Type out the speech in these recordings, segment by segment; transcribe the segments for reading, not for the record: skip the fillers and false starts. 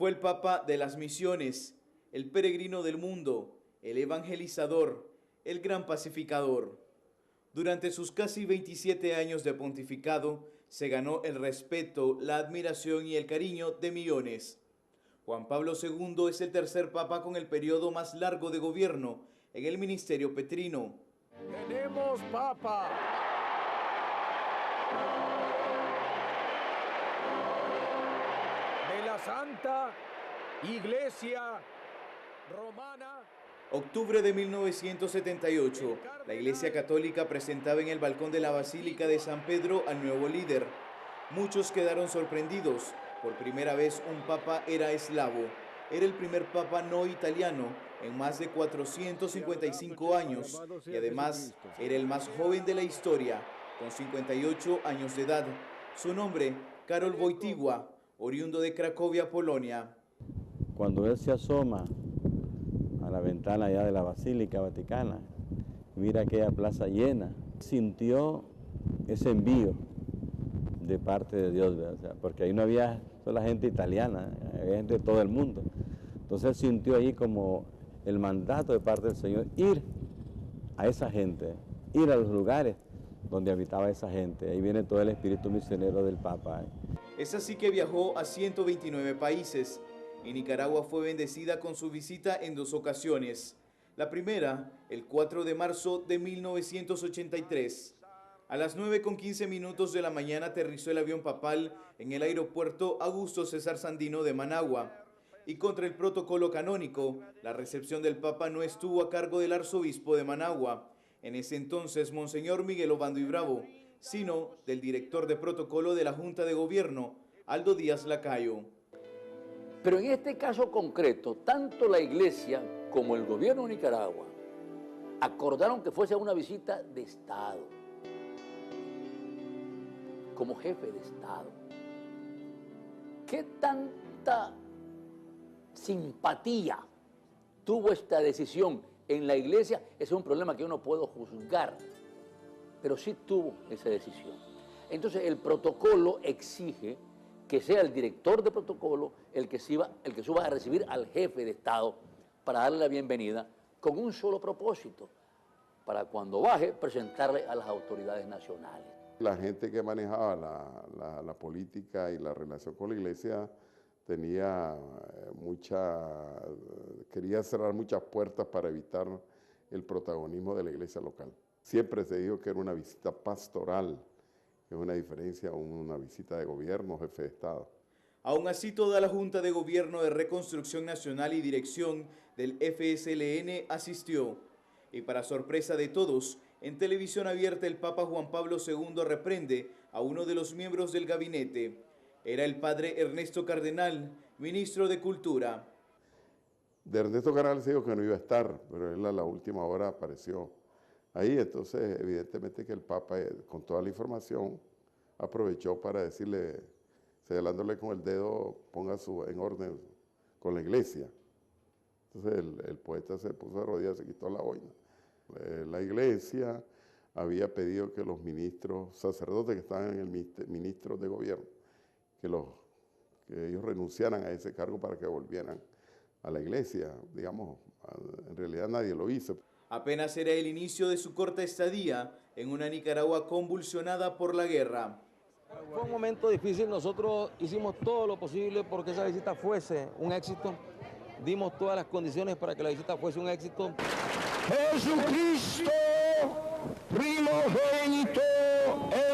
Fue el Papa de las misiones, el peregrino del mundo, el evangelizador, el gran pacificador. Durante sus casi 27 años de pontificado, se ganó el respeto, la admiración y el cariño de millones. Juan Pablo II es el tercer papa con el periodo más largo de gobierno en el ministerio petrino. ¡Tenemos papa! De la Santa Iglesia Romana. Octubre de 1978, la Iglesia Católica presentaba en el balcón de la Basílica de San Pedro al nuevo líder. Muchos quedaron sorprendidos. Por primera vez un papa era eslavo. Era el primer papa no italiano en más de 455 años y además era el más joven de la historia, con 58 años de edad. Su nombre, Karol Wojtyła, oriundo de Cracovia, Polonia. Cuando él se asoma a la ventana allá de la Basílica Vaticana, mira aquella plaza llena, sintió ese envío de parte de Dios, ¿verdad? O sea, porque ahí no había solo gente italiana, había gente de todo el mundo. Entonces él sintió ahí como el mandato de parte del Señor, ir a esa gente, ir a los lugares donde habitaba esa gente. Ahí viene todo el espíritu misionero del Papa. Es así que viajó a 129 países. Y Nicaragua fue bendecida con su visita en 2 ocasiones. La primera, el 4 de marzo de 1983. A las 9:15 de la mañana aterrizó el avión papal en el aeropuerto Augusto César Sandino de Managua. Y contra el protocolo canónico, la recepción del Papa no estuvo a cargo del arzobispo de Managua, en ese entonces Monseñor Miguel Obando y Bravo, sino del director de protocolo de la Junta de Gobierno, Aldo Díaz Lacayo. Pero en este caso concreto, tanto la Iglesia como el gobierno de Nicaragua acordaron que fuese una visita de Estado, como jefe de Estado. ¿Qué tanta simpatía tuvo esta decisión en la Iglesia? Ese es un problema que yo no puedo juzgar, pero sí tuvo esa decisión. Entonces el protocolo exige que sea el director de protocolo el que suba a recibir al jefe de Estado para darle la bienvenida con un solo propósito, para cuando baje presentarle a las autoridades nacionales. La gente que manejaba la política y la relación con la Iglesia quería cerrar muchas puertas para evitar el protagonismo de la Iglesia local. Siempre se dijo que era una visita pastoral, es una diferencia a una visita de gobierno, jefe de Estado. Aún así, toda la Junta de Gobierno de Reconstrucción Nacional y Dirección del FSLN asistió. Y para sorpresa de todos, en televisión abierta el Papa Juan Pablo II reprende a uno de los miembros del gabinete. Era el padre Ernesto Cardenal, ministro de Cultura. De Ernesto Cardenal se dijo que no iba a estar, pero él a la última hora apareció ahí. Entonces, evidentemente que el Papa, con toda la información, aprovechó para decirle, señalándole con el dedo, ponga en orden con la Iglesia. Entonces el poeta se puso de rodillas, se quitó la boina. La Iglesia había pedido que los ministros, sacerdotes que estaban en el ministro de gobierno, que ellos renunciaran a ese cargo para que volvieran a la Iglesia. Digamos, en realidad nadie lo hizo. Apenas era el inicio de su corta estadía en una Nicaragua convulsionada por la guerra. Fue un momento difícil, nosotros hicimos todo lo posible porque esa visita fuese un éxito. Dimos todas las condiciones para que la visita fuese un éxito. Jesucristo, primogénito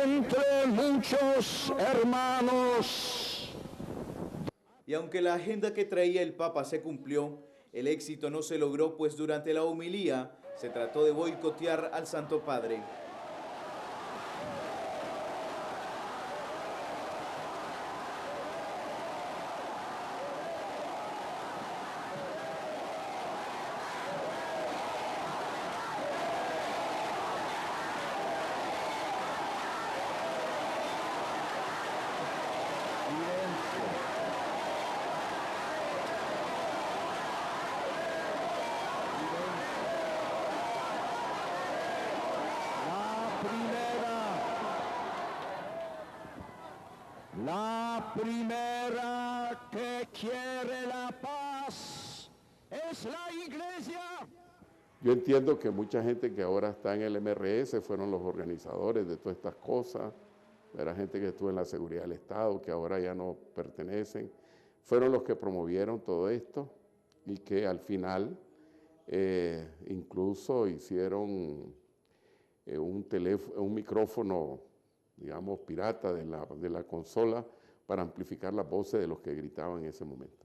entre muchos hermanos. Y aunque la agenda que traía el Papa se cumplió, el éxito no se logró, pues durante la homilía se trató de boicotear al Santo Padre. La primera que quiere es la Iglesia. Yo entiendo que mucha gente que ahora está en el MRS fueron los organizadores de todas estas cosas. Era gente que estuvo en la seguridad del Estado, que ahora ya no pertenecen. Fueron los que promovieron todo esto y que al final incluso hicieron un micrófono, digamos, pirata de la consola para amplificar las voces de los que gritaban en ese momento.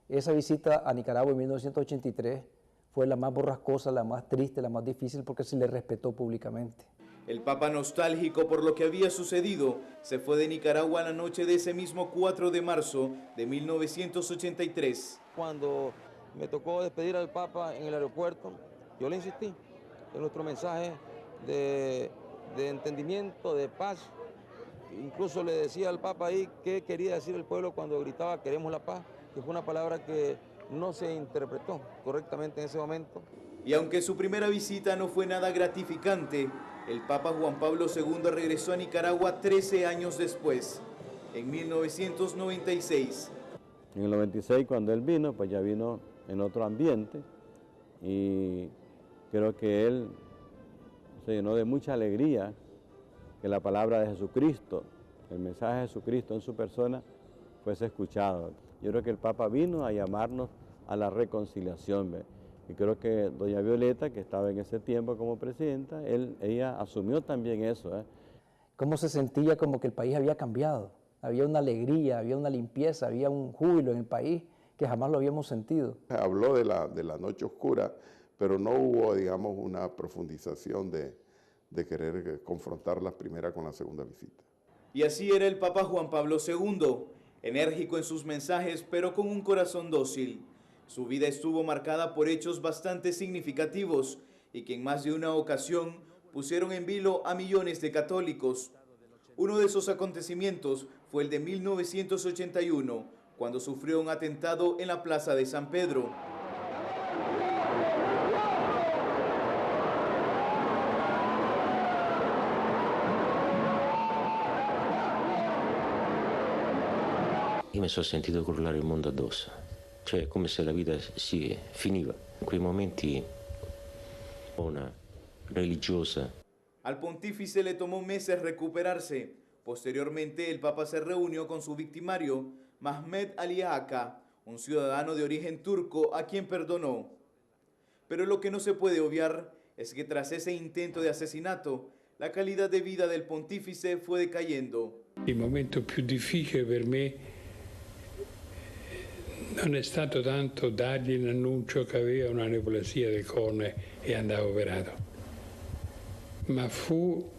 Esa visita a Nicaragua en 1983 fue la más borrascosa, la más triste, la más difícil porque se le respetó públicamente. El Papa, nostálgico por lo que había sucedido, se fue de Nicaragua la noche de ese mismo 4 de marzo de 1983. Cuando me tocó despedir al Papa en el aeropuerto, yo le insistí en nuestro mensaje de entendimiento, de paz. Incluso le decía al Papa ahí qué quería decir el pueblo cuando gritaba queremos la paz, que fue una palabra que no se interpretó correctamente en ese momento. Y aunque su primera visita no fue nada gratificante, el Papa Juan Pablo II regresó a Nicaragua 13 años después, en 1996. En el 96, cuando él vino, pues ya vino en otro ambiente y creo que él se llenó de mucha alegría que la palabra de Jesucristo, el mensaje de Jesucristo en su persona, fuese escuchado. Yo creo que el Papa vino a llamarnos a la reconciliación, ¿ve? Y creo que doña Violeta, que estaba en ese tiempo como presidenta, ella asumió también eso, ¿eh? Cómo se sentía como que el país había cambiado, había una alegría, había una limpieza, había un júbilo en el país que jamás lo habíamos sentido. Habló de la noche oscura, pero no hubo, digamos, una profundización de querer confrontar la primera con la segunda visita. Y así era el Papa Juan Pablo II, enérgico en sus mensajes, pero con un corazón dócil. Su vida estuvo marcada por hechos bastante significativos y que en más de una ocasión pusieron en vilo a millones de católicos. Uno de esos acontecimientos fue el de 1981, cuando sufrió un atentado en la Plaza de San Pedro. Io mi sono sentito crollare il mondo addosso, cioè come se la vita si finiva. In quei momenti una religiosa. Al pontífice le tomó meses recuperarse. Posteriormente, el Papa se reunió con su victimario, Mehmet Ali Aka, un ciudadano de origen turco a quien perdonó. Pero lo que no se puede obviar es que tras ese intento de asesinato, la calidad de vida del pontífice fue decayendo. Il momento più difficile per me non è stato tanto dargli l'annuncio che aveva una neoplasia del colon e andava operato, ma fu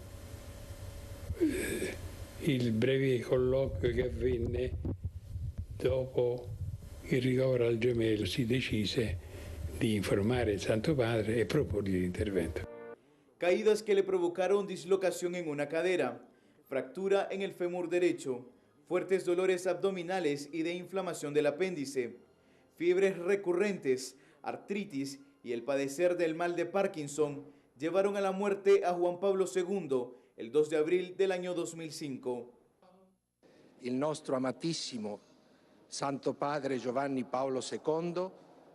il breve colloquio che avvenne dopo il ricovero al gemello. Si decise di informare il Santo Padre e proporgli l'intervento. Caídas que le provocaron dislocación en una cadera, fractura en el fémur derecho, fuertes dolores abdominales y de inflamación del apéndice, fiebres recurrentes, artritis y el padecer del mal de Parkinson llevaron a la muerte a Juan Pablo II el 2 de abril del año 2005. Il nostro amatissimo Santo Padre Giovanni Paolo II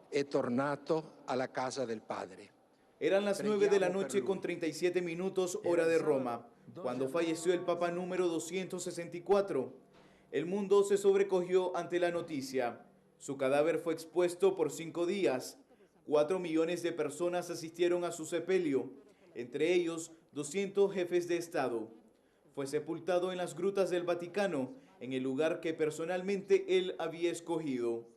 è tornato alla casa del Padre. Eran las 9 de la noche con 37 minutos hora de Roma, cuando falleció el Papa número 264. El mundo se sobrecogió ante la noticia. Su cadáver fue expuesto por 5 días. 4 millones de personas asistieron a su sepelio, entre ellos 200 jefes de Estado. Fue sepultado en las grutas del Vaticano, en el lugar que personalmente él había escogido.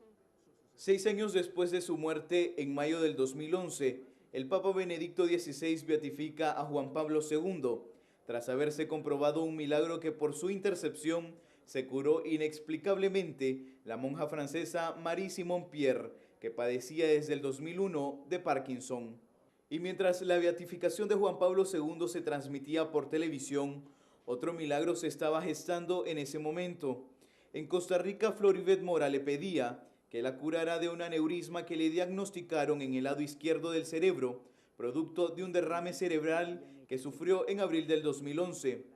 6 años después de su muerte, en mayo del 2011, el Papa Benedicto XVI beatifica a Juan Pablo II, tras haberse comprobado un milagro que por su intercepción se curó inexplicablemente la monja francesa Marie Simon Pierre, que padecía desde el 2001 de Parkinson. Y mientras la beatificación de Juan Pablo II se transmitía por televisión, Otro milagro se estaba gestando en ese momento. En Costa Rica, Floribet Mora le pedía que la curara de un aneurisma que le diagnosticaron en el lado izquierdo del cerebro, producto de un derrame cerebral que sufrió en abril del 2011.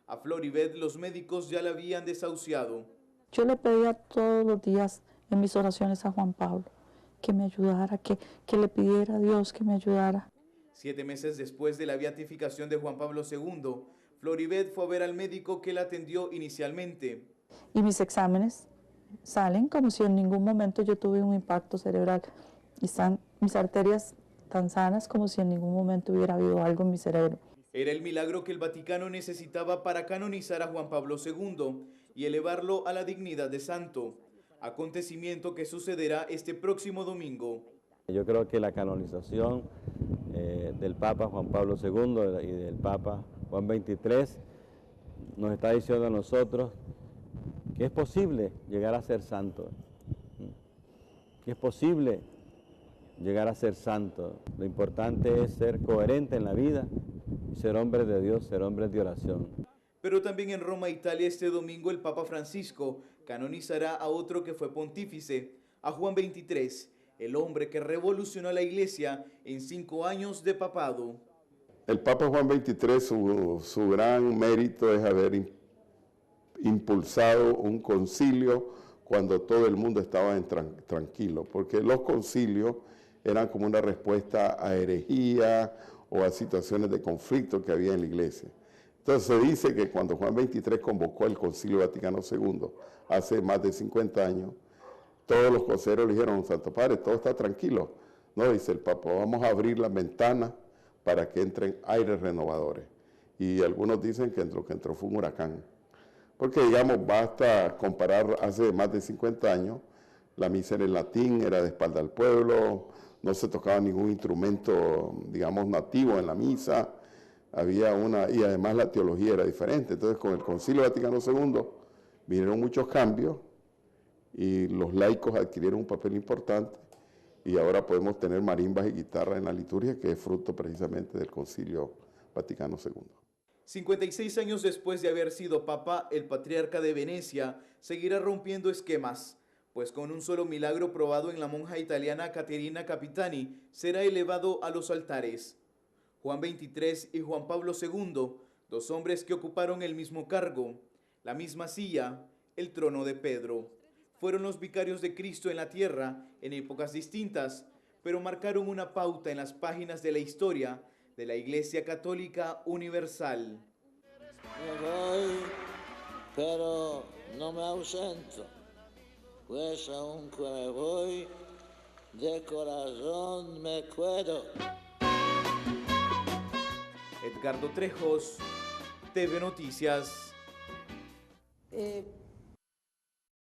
A Floribet los médicos ya la habían desahuciado. Yo le pedía todos los días en mis oraciones a Juan Pablo que me ayudara, que le pidiera a Dios que me ayudara. 7 meses después de la beatificación de Juan Pablo II, Floribet fue a ver al médico que la atendió inicialmente. Y mis exámenes salen como si en ningún momento yo tuve un impacto cerebral. Y están mis arterias tan sanas como si en ningún momento hubiera habido algo en mi cerebro. Era el milagro que el Vaticano necesitaba para canonizar a Juan Pablo II y elevarlo a la dignidad de santo, acontecimiento que sucederá este próximo domingo. Yo creo que la canonización del Papa Juan Pablo II y del Papa Juan XXIII nos está diciendo a nosotros que es posible llegar a ser santo, que es posible llegar a ser santo. Lo importante es ser coherente en la vida y ser hombre de Dios, ser hombre de oración. Pero también en Roma, Italia, este domingo el Papa Francisco canonizará a otro que fue pontífice, a Juan XXIII, el hombre que revolucionó la Iglesia en 5 años de papado. El Papa Juan XXIII, su gran mérito es haber impulsado un concilio cuando todo el mundo estaba tranquilo, porque los concilios eran como una respuesta a herejía o a situaciones de conflicto que había en la Iglesia. Entonces se dice que cuando Juan XXIII convocó el Concilio Vaticano II, hace más de 50 años, todos los consejeros le dijeron: Santo Padre, todo está tranquilo. No, dice el Papa, vamos a abrir las ventanas para que entren aires renovadores. Y algunos dicen que lo que entró fue un huracán. Porque, digamos, basta comparar hace más de 50 años, la misa era en latín, era de espalda al pueblo, no se tocaba ningún instrumento, digamos, nativo en la misa, y además la teología era diferente. Entonces, con el Concilio Vaticano II vinieron muchos cambios y los laicos adquirieron un papel importante y ahora podemos tener marimbas y guitarras en la liturgia, que es fruto precisamente del Concilio Vaticano II. 56 años después de haber sido papa, el patriarca de Venecia seguirá rompiendo esquemas, pues con un solo milagro probado en la monja italiana Caterina Capitani, será elevado a los altares. Juan XXIII y Juan Pablo II, 2 hombres que ocuparon el mismo cargo, la misma silla, el trono de Pedro. Fueron los vicarios de Cristo en la tierra en épocas distintas, pero marcaron una pauta en las páginas de la historia de la Iglesia Católica Universal. Me voy, pero no me ausento, pues aunque me voy, de corazón me quedo. Edgardo Trejos, TV Noticias.